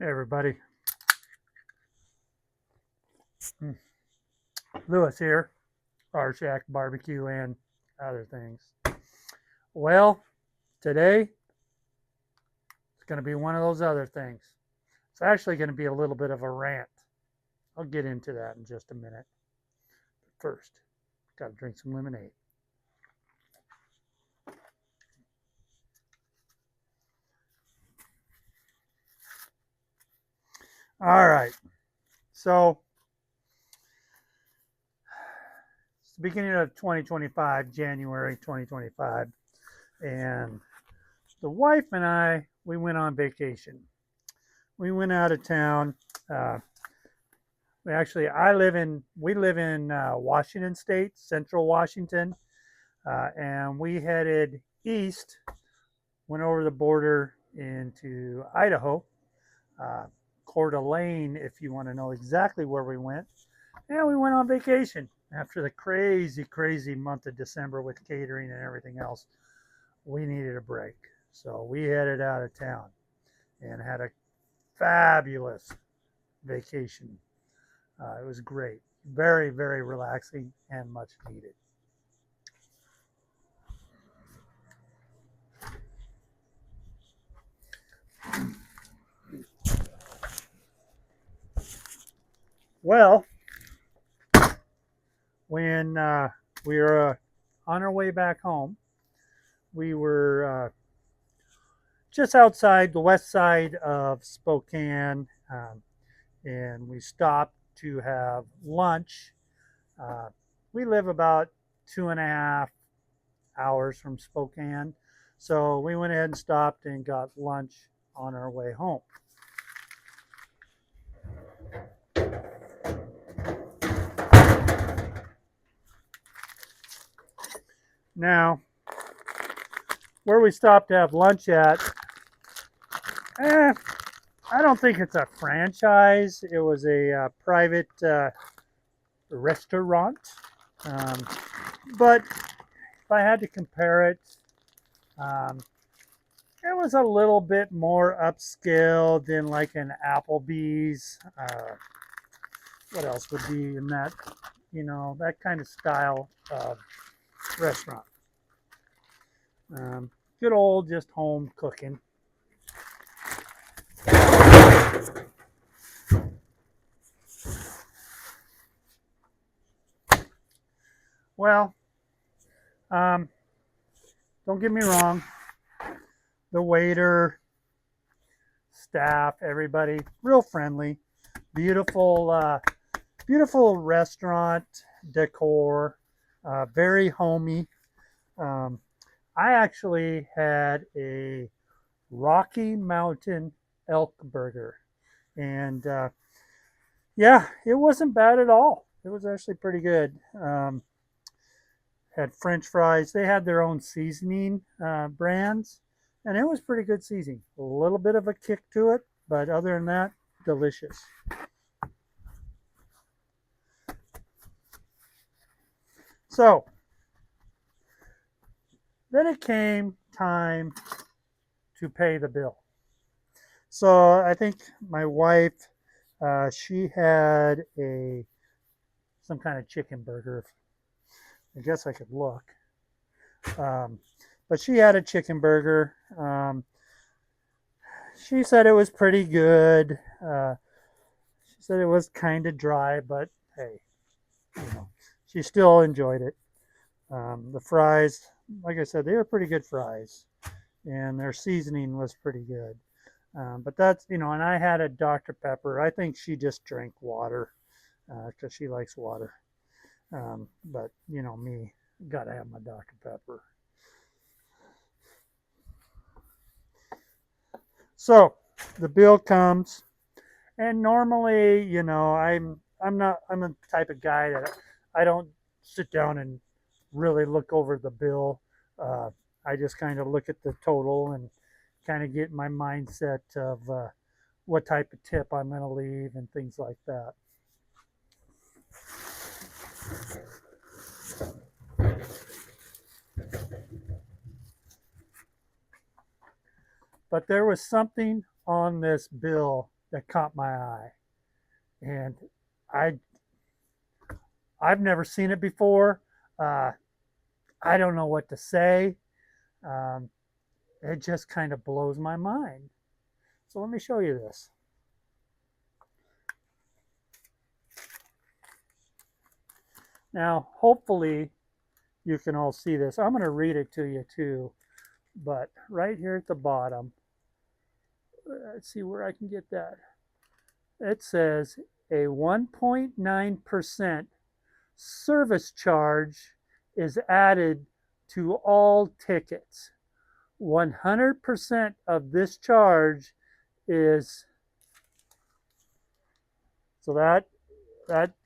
Hey everybody, Lewis here, our Shack Barbecue and other things. Well, today it's going to be one of those other things. It's actually going to be a little bit of a rant. I'll get into that in just a minute. But first, got to drink some lemonade. All right, so it's the beginning of 2025, January 2025, and the wife and we went on vacation. We went out of town. Uh, we live in Washington State, Central Washington, and we headed east, went over the border into Idaho, uh, Coeur d'Alene, if you want to know exactly where we went. And we went on vacation after the crazy, crazy month of December with catering and everything else. We needed a break, so we headed out of town and had a fabulous vacation. It was great, very, very relaxing and much needed. Well, when we were on our way back home, we were just outside the west side of Spokane, and we stopped to have lunch. Uh, we live about 2.5 hours from Spokane, so we went ahead and stopped and got lunch on our way home. Now, where we stopped to have lunch at, eh, I don't think it's a franchise. It was a private restaurant. Um, but if I had to compare it, um, it was a little bit more upscale than like an Applebee's. What else would be in that, that kind of style of restaurant? Good old just home cooking. Well, um, don't get me wrong. The waiter, staff, everybody, real friendly, beautiful, beautiful restaurant decor, very homey. Um, I actually had a Rocky Mountain elk burger, and yeah, it wasn't bad at all. It was actually pretty good. Had French fries. They had their own seasoning brands, and it was pretty good seasoning. A little bit of a kick to it, but other than that, delicious. So then it came time to pay the bill. So I think my wife, she had a some kind of chicken burger. I guess I could look, um, but she had a chicken burger. She said it was pretty good. She said it was kind of dry, but hey, you know, she still enjoyed it. The fries, like I said, they were pretty good fries, and their seasoning was pretty good. But that's, and I had a Dr. Pepper. I think she just drank water because she likes water. But, me, got to have my Dr. Pepper. So the bill comes, and normally, I'm a type of guy that I don't sit down and really look over the bill. I just kind of look at the total and kind of get my mindset of what type of tip I'm going to leave and things like that. But there was something on this bill that caught my eye, and I I've never seen it before. Uh, I don't know what to say. Um, it just kind of blows my mind. So let me show you this. Now, hopefully, you can all see this. I'm going to read it to you too, but right here at the bottom, let's see where I can get that. It says a 1.9% service charge is added to all tickets. 100% of this charge is, so that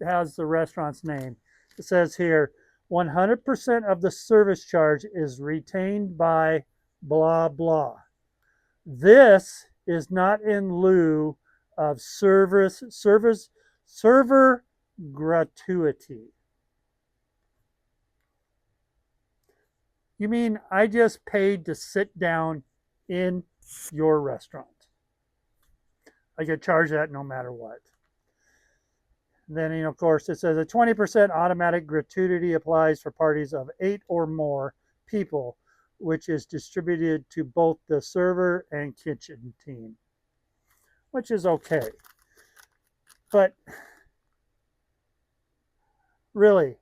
has the restaurant's name. It says here 100% of the service charge is retained by blah blah. This is not in lieu of server gratuity. You mean I just paid to sit down in your restaurant? I get charged that no matter what. Then, of course, it says a 20% automatic gratuity applies for parties of 8 or more people, which is distributed to both the server and kitchen team, which is okay. But really,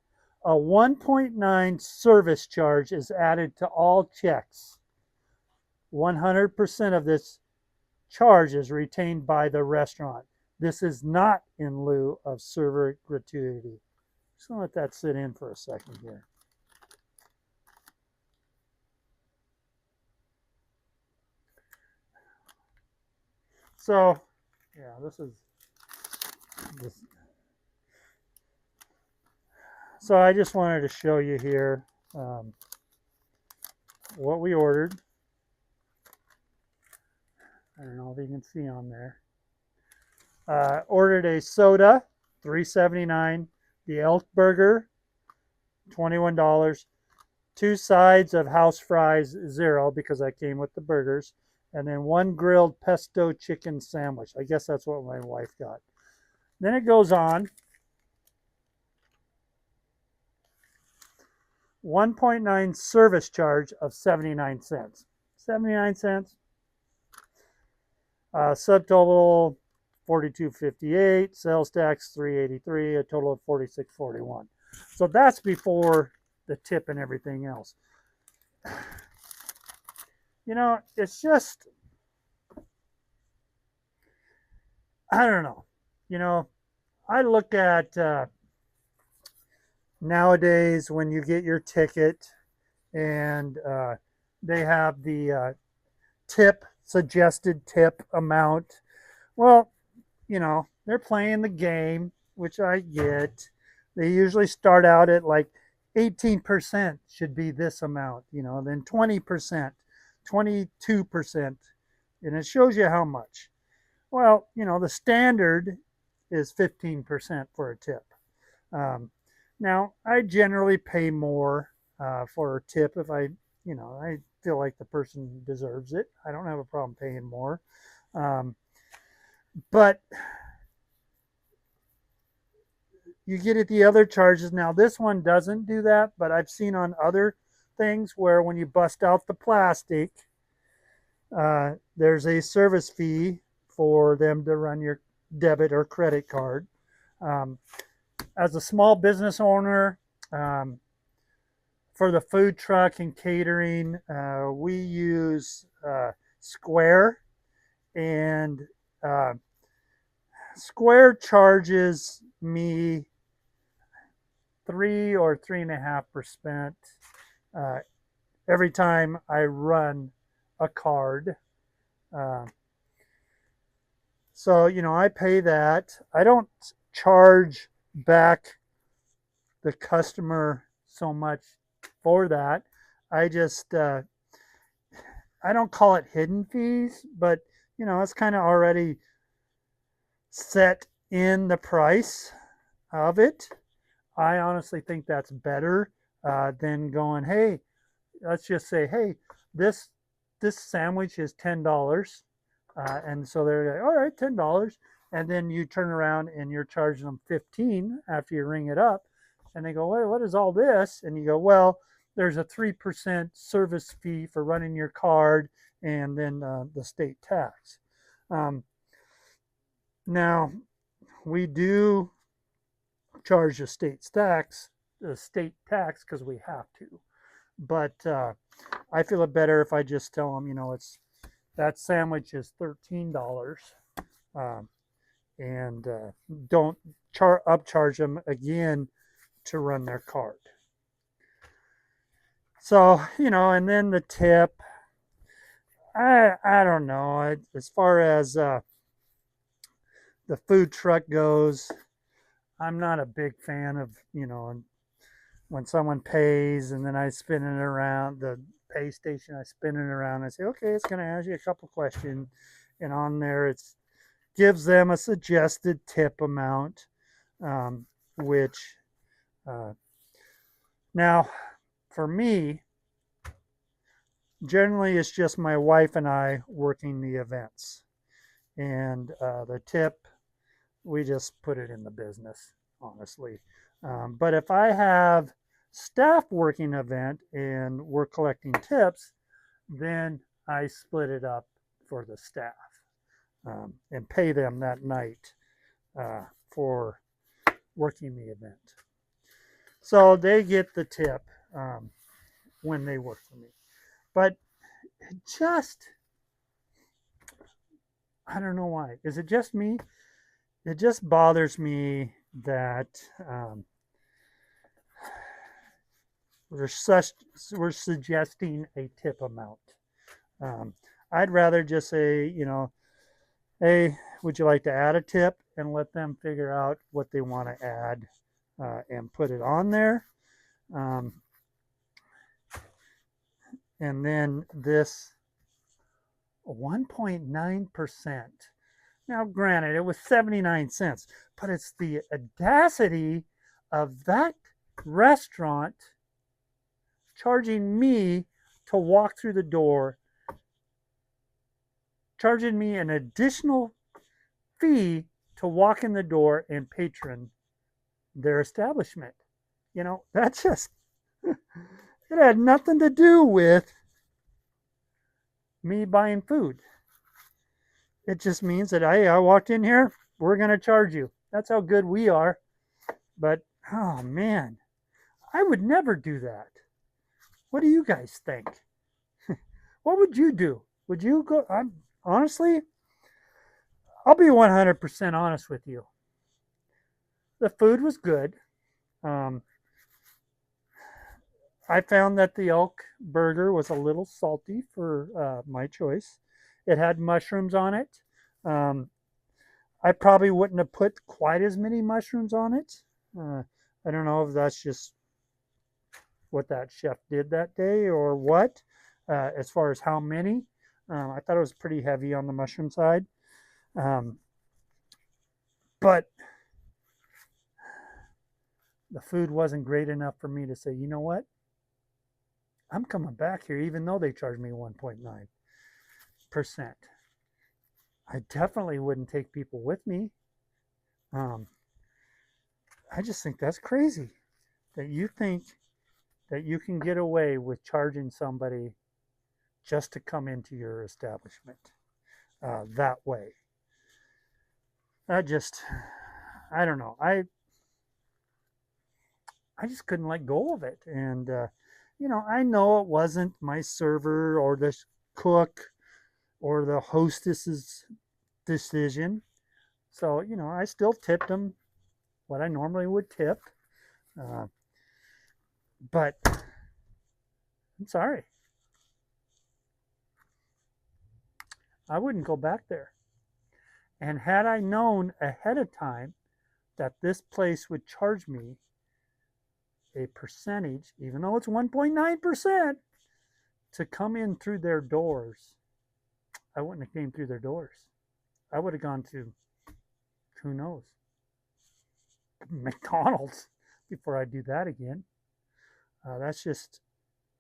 a 1.9 service charge is added to all checks. 100% of this charge is retained by the restaurant. This is not in lieu of server gratuity. Just gonna let that sit in for a second here. So, yeah, this. So I just wanted to show you here what we ordered. I don't know if you can see on there. Ordered a soda, $3.79. The elk burger, $21. 2 sides of house fries, $0, because that came with the burgers. And then 1 grilled pesto chicken sandwich. I guess that's what my wife got. Then it goes on. 1.9 service charge of 79 cents. 79 cents. Subtotal $42.58. Sales tax $3.83. A total of $46.41. So that's before the tip and everything else. It's just, I don't know. I look at nowadays when you get your ticket and they have the suggested tip amount. Well, they're playing the game, which I get. They usually start out at like 18% should be this amount, then 20%, 22%, and it shows you how much. Well, the standard is 15% for a tip. Now, I generally pay more for a tip if I feel like the person deserves it. I don't have a problem paying more. But you get at the other charges. Now, this one doesn't do that, but I've seen on other things where when you bust out the plastic, there's a service fee for them to run your debit or credit card. As a small business owner, for the food truck and catering, we use Square, and Square charges me 3 or 3.5% every time I run a card. So, I pay that. I don't charge back the customer so much for that. I just, I don't call it hidden fees, but, it's kind of already set in the price of it. I honestly think that's better than going, hey, let's just say, hey, this sandwich is $10. And so they're like, all right, $10. And then you turn around and you're charging them 15 after you ring it up. And they go, wait, what is all this? And you go, well, there's a 3% service fee for running your card and then the state tax. Um, Now, we do charge the state tax because we have to. But I feel it better if I just tell them, it's that sandwich is $13, um, and don't upcharge them again to run their card. So and then the tip. I don't know. As far as the food truck goes, I'm not a big fan of when someone pays and then I spin it around the pay station. I spin it around. I say, okay, it's going to ask you a couple questions, and on there it's gives them a suggested tip amount, which uh, now for me, generally it's just my wife and I working the events, and the tip we just put it in the business, honestly. But if I have staff working event and we're collecting tips, then I split it up for the staff, and pay them that night for working the event. So they get the tip when they work for me. But just, I don't know why. Is it just me? It just bothers me that we're suggesting a tip amount. Um, I'd rather just say, hey, would you like to add a tip, and let them figure out what they want to add and put it on there. Um, and then this 1.9%. Now, granted, it was 79 cents, but it's the audacity of that restaurant charging me to walk through the door, charging me an additional fee to walk in the door and patron their establishment. That just, it had nothing to do with me buying food. It just means that I walked in here, we're going to charge you. That's how good we are. But, oh man, I would never do that. What do you guys think? What would you do? Would you go? Honestly, I'll be 100% honest with you. The food was good. Um, I found that the elk burger was a little salty for my choice. It had mushrooms on it. Um, I probably wouldn't have put quite as many mushrooms on it. I don't know if that's just what that chef did that day or what, as far as how many. I thought it was pretty heavy on the mushroom side. Um, but the food wasn't great enough for me to say, you know what? I'm coming back here, even though they charged me 1.9%. I definitely wouldn't take people with me. Um, I just think that's crazy that you think that you can get away with charging somebody just to come into your establishment that way. I just, I don't know. I just couldn't let go of it. And, I know it wasn't my server or the cook or the hostess's decision. So, I still tipped them what I normally would tip. Uh, but I'm sorry. I wouldn't go back there. And had I known ahead of time that this place would charge me a percentage, even though it's 1.9%, to come in through their doors, I wouldn't have came through their doors. I would have gone to, who knows, McDonald's before I do that again. That's just,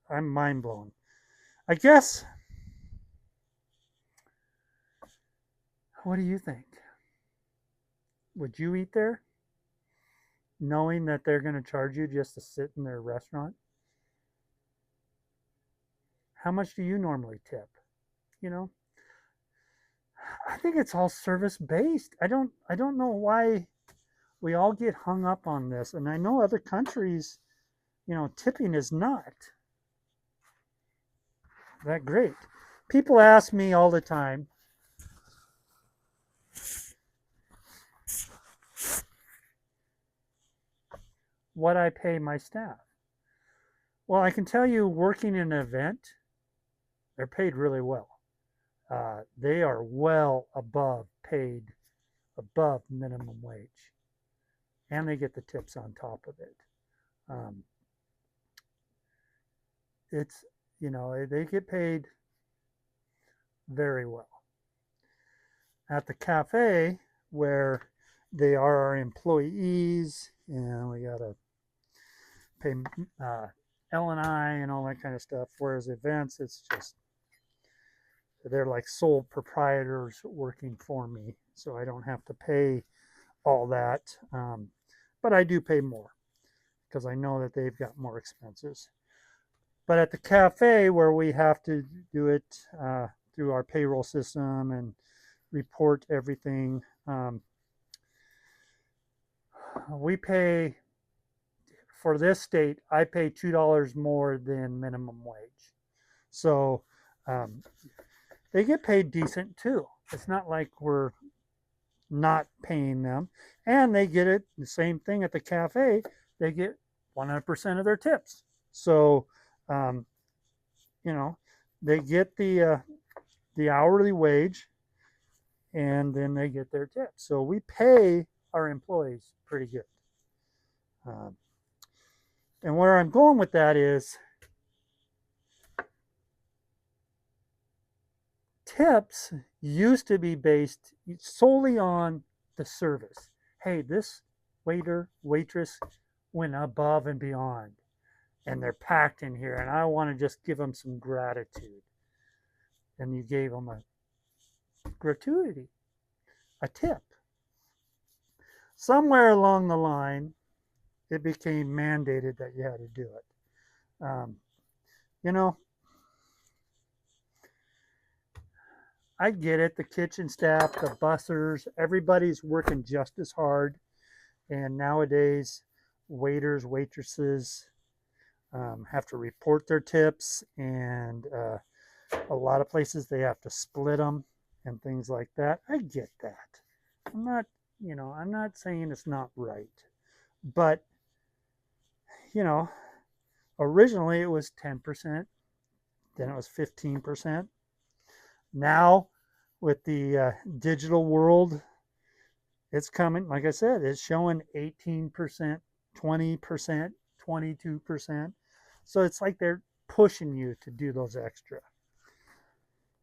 I'm mind blown. I guess What do you think? Would you eat there knowing that they're going to charge you just to sit in their restaurant? How much do you normally tip? You know, I think it's all service based. I don't know why we all get hung up on this. And I know other countries, tipping is not that great. People ask me all the time, what I pay my staff. Well, I can tell you, working in an event, they're paid really well. They are well above paid, above minimum wage, and they get the tips on top of it. Um, it's they get paid very well. At the cafe, where they are our employees, and we gotta pay L&I and all that kind of stuff. Whereas events, it's just they're like sole proprietors working for me, so I don't have to pay all that. But I do pay more because I know that they've got more expenses. But at the cafe, where we have to do it through our payroll system and report everything, we pay for this state. I pay $2 more than minimum wage, so um, they get paid decent too. It's not like we're not paying them, and they get it the same thing at the cafe. They get 100% of their tips. So, um, you know, they get the hourly wage, and then they get their tips. So we pay our employees pretty good. Um, and where I'm going with that is tips used to be based solely on the service. Hey, this waiter, waitress went above and beyond, and they're packed in here, and I want to just give them some gratitude. And you gave them a gratuity, a tip. Somewhere along the line, it became mandated that you had to do it. You know, I get it. The kitchen staff, the bussers, everybody's working just as hard. And nowadays, waiters, waitresses have to report their tips, and a lot of places they have to split them and things like that. I get that. I'm not, I'm not saying it's not right, but you know, originally it was 10%, then it was 15%. Now, with the digital world, it's coming. Like I said, it's showing 18%, 20%, 22%. So it's like they're pushing you to do those extra.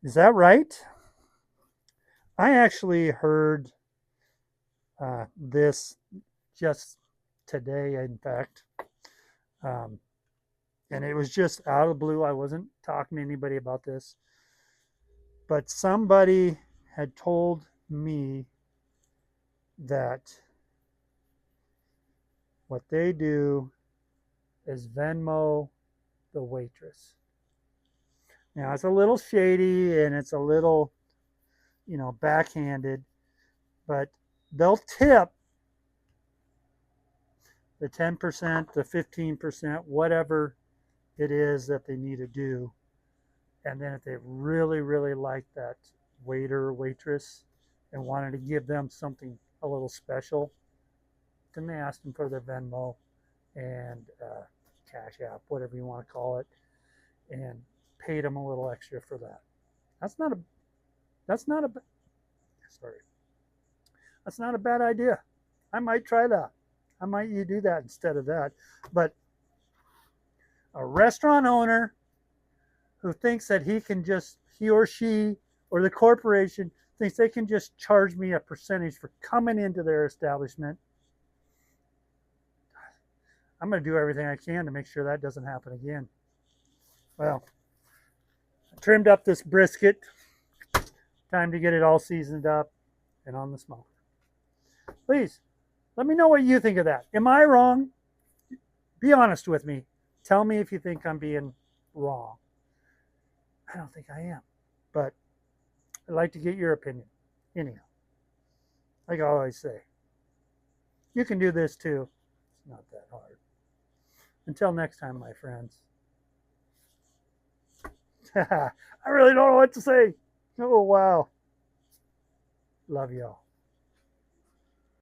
Is that right? I actually heard this just today, in fact. Um, and it was just out of the blue. I wasn't talking to anybody about this. But somebody had told me that what they do is Venmo the waitress. Now, it's a little shady and it's a little, backhanded, but they'll tip the 10%, the 15%, whatever it is that they need to do. And then if they really, really like that waiter or waitress and wanted to give them something a little special, then they asked them for their Venmo and Cash App, whatever you want to call it, and paid them a little extra for that. That's not a that's not a sorry. That's not a bad idea. I might try that. I might you do that instead of that. But a restaurant owner who thinks that he or she or the corporation thinks they can just charge me a percentage for coming into their establishment, I'm going to do everything I can to make sure that doesn't happen again. Well, I trimmed up this brisket. Time to get it all seasoned up. and on the smoker. Please let me know what you think of that. Am I wrong? Be honest with me. Tell me if you think I'm being wrong. I don't think I am, but I'd like to get your opinion. Anyhow, like I always say, you can do this too. It's not that hard. Until next time, my friends. I really don't know what to say. Oh, wow. Love y'all.